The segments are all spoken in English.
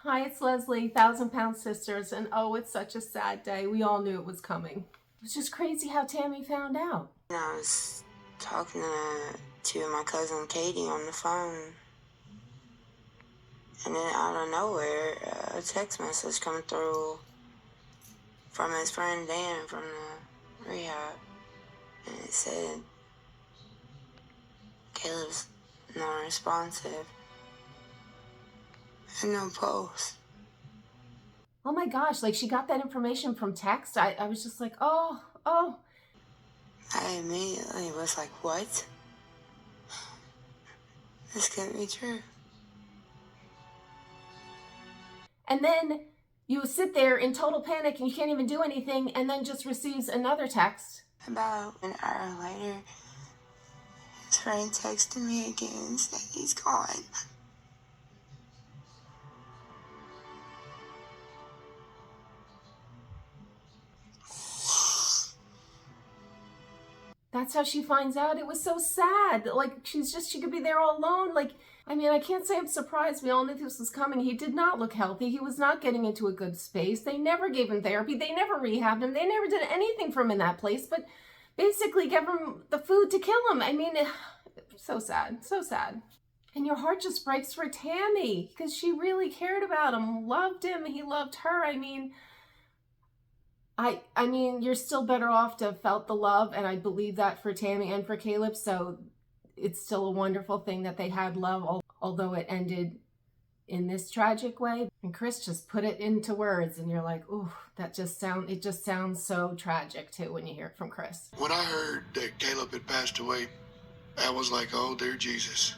Hi, it's Leslie, 1,000 Pound Sisters, and oh, it's such a sad day. We all knew it was coming. It was just crazy how Tammy found out. I was talking to my cousin Katie on the phone, and then out of nowhere, a text message coming through from his friend Dan from the rehab, and it said, Caleb's non-responsive, and no post. Oh my gosh, like she got that information from text. I was just like, oh. I immediately was like, what? This can't be true. And then you sit there in total panic and you can't even do anything, and then just receives another text. About an hour later, his friend texted me again and said he's gone. That's how she finds out. It was so sad. Like, she could be there all alone. Like, I mean, I can't say I'm surprised. We all knew this was coming. He did not look healthy. He was not getting into a good space. They never gave him therapy. They never rehabbed him. They never did anything for him in that place, but basically gave him the food to kill him. I mean, so sad, so sad. And your heart just breaks for Tammy because she really cared about him, loved him. He loved her. I mean, you're still better off to have felt the love, and I believe that for Tammy and for Caleb, so it's still a wonderful thing that they had love, although it ended in this tragic way. And Chris just put it into words, and you're like, ooh, it just sounds so tragic too when you hear it from Chris. When I heard that Caleb had passed away, I was like, oh, dear Jesus.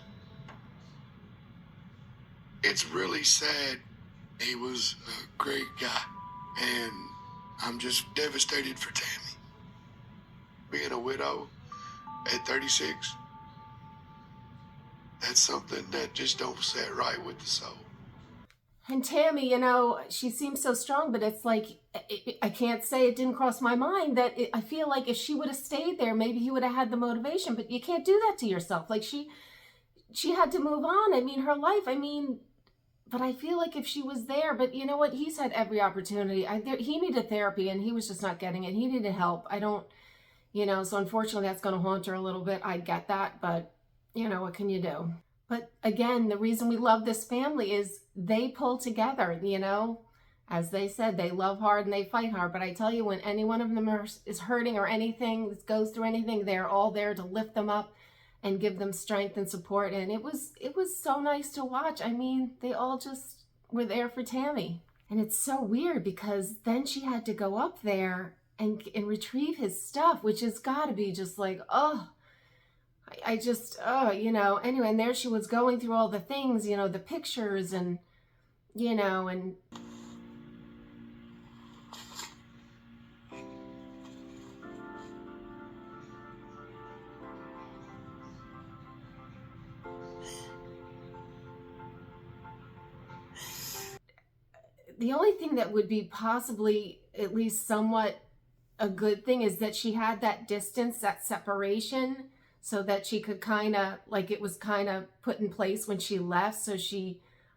It's really sad. He was a great guy, and I'm just devastated for Tammy. Being a widow at 36, that's something that just don't sit right with the soul. And Tammy, she seems so strong, but it's like, I can't say it didn't cross my mind that I feel like if she would have stayed there, maybe he would have had the motivation, but you can't do that to yourself. Like she had to move on. I mean, her life, but I feel like if she was there, but you know what? He's had every opportunity. He needed therapy and he was just not getting it. He needed help. So unfortunately that's going to haunt her a little bit. I get that, but what can you do? But again, the reason we love this family is they pull together, as they said, they love hard and they fight hard. But I tell you, when any one of them is hurting or anything, goes through anything, they're all there to lift them up and give them strength and support. And it was so nice to watch. I mean, they all just were there for Tammy. And it's so weird because then she had to go up there and retrieve his stuff, which has got to be just like, anyway, and there she was going through all the things, the pictures and. The only thing that would be possibly at least somewhat a good thing is that she had that distance, that separation, so that she could it was kind of put in place when she left. So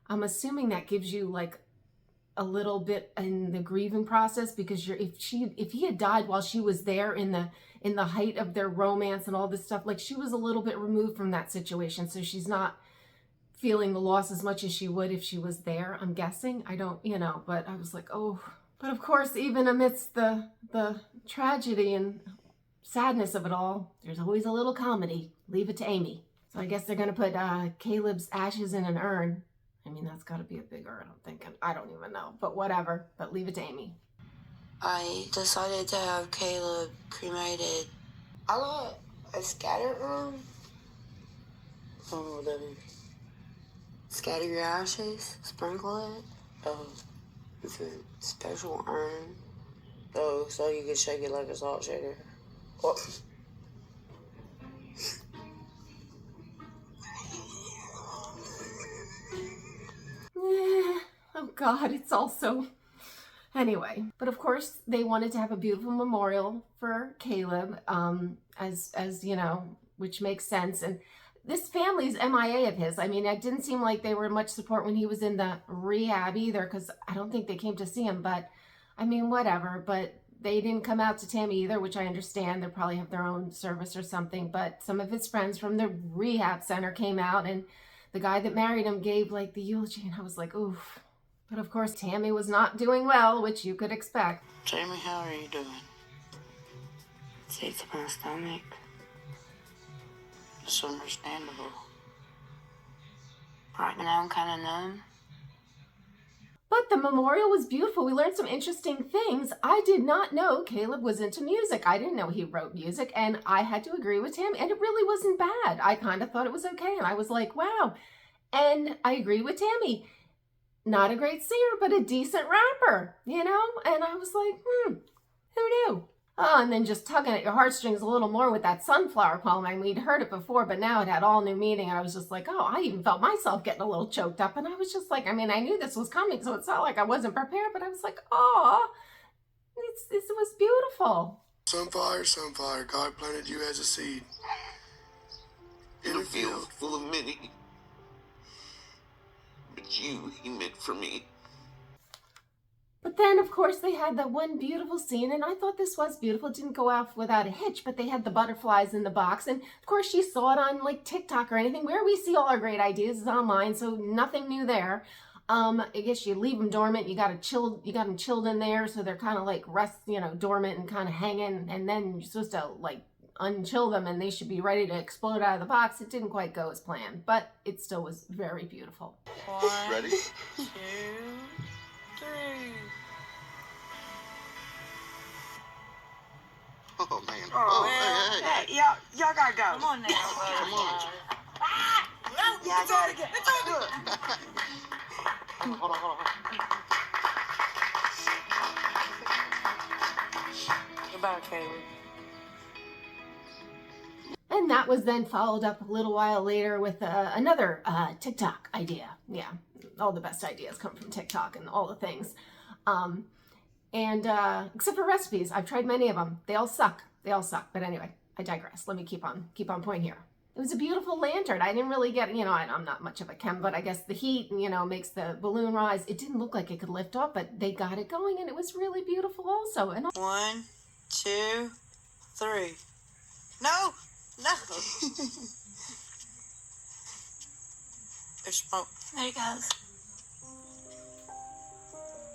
I'm assuming that gives you like a little bit in the grieving process, because if he had died while she was there in the height of their romance and all this stuff, like she was a little bit removed from that situation. So she's not feeling the loss as much as she would if she was there, I'm guessing. I don't, but I was like, oh. But of course, even amidst the tragedy and sadness of it all, there's always a little comedy. Leave it to Amy. So I guess they're going to put Caleb's ashes in an urn. I mean, that's got to be a big urn, I'm thinking. I don't even know, but whatever. But leave it to Amy. I decided to have Caleb cremated. I got a scatter urn. I don't know what that is. Scatter your ashes, sprinkle it. It's a special urn. So you can shake it like a salt shaker. Oh. Oh God, it's also. Anyway, but of course they wanted to have a beautiful memorial for Caleb, as which makes sense. And this family's MIA of his. I mean, it didn't seem like they were much support when he was in the rehab either, because I don't think they came to see him, but I mean, whatever. But they didn't come out to Tammy either, which I understand. They probably have their own service or something. But some of his friends from the rehab center came out, and the guy that married him gave like the eulogy, and I was like, oof. But of course, Tammy was not doing well, which you could expect. Jamie, how are you doing? Sick to my stomach. It's understandable. Right now I'm kind of numb. But the memorial was beautiful. We learned some interesting things. I did not know Caleb was into music. I didn't know he wrote music, and I had to agree with him, and it really wasn't bad. I kind of thought it was okay, and I was like, wow. And I agree with Tammy. Not a great singer, but a decent rapper, you know? And I was like, who knew? Oh, and then just tugging at your heartstrings a little more with that sunflower poem. I mean, we'd heard it before, but now it had all new meaning. And I was just like, oh, I even felt myself getting a little choked up. And I was just like, I mean, I knew this was coming, so it's not like I wasn't prepared, but I was like, oh, it was beautiful. Sunflower, sunflower, God planted you as a seed. In a field full of many. But you, he meant for me. But then, of course, they had that one beautiful scene, and I thought this was beautiful. It didn't go off without a hitch, but they had the butterflies in the box. And, of course, she saw it on, like, TikTok or anything. Where we see all our great ideas is online, so nothing new there. I guess you leave them dormant. You got them chilled in there, so they're kind of, like, dormant and kind of hanging. And then you're supposed to, like, unchill them, and they should be ready to explode out of the box. It didn't quite go as planned, but it still was very beautiful. 1, Ready? 2, 3. Oh, man. Oh, Hey. Y'all gotta go. Come on now, Come on. Yeah, I gotta get. It's all good. Hold on. Goodbye, Caleb. And that was then followed up a little while later with another TikTok idea. Yeah, all the best ideas come from TikTok and all the things. Except for recipes, I've tried many of them. They all suck. But anyway, I digress. Let me keep on point here. It was a beautiful lantern. I didn't really get, I'm not much of a chem, but I guess the heat, makes the balloon rise. It didn't look like it could lift off, but they got it going, and it was really beautiful also. And 1, 2, 3. No. There's smoke. There he goes.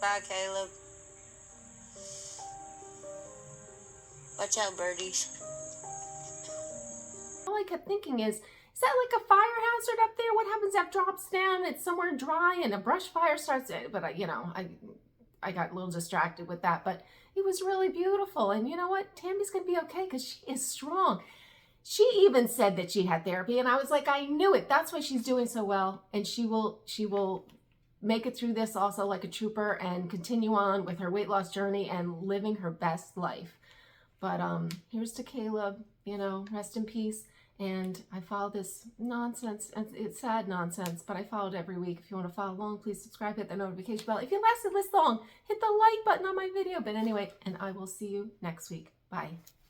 Bye, Caleb. Watch out, birdies. all I kept thinking is that like a fire hazard up there? What happens if it drops down, it's somewhere dry and a brush fire starts? But I got a little distracted with that, but it was really beautiful. And you know what? Tammy's going to be okay because she is strong. She even said that she had therapy, and I was like, I knew it. That's why she's doing so well. And she will make it through this also like a trooper and continue on with her weight loss journey and living her best life. But here's to Caleb, rest in peace. And I follow this nonsense. It's sad nonsense, but I follow it every week. If you want to follow along, please subscribe, hit the notification bell. If you lasted this long, hit the like button on my video. But anyway, and I will see you next week. Bye.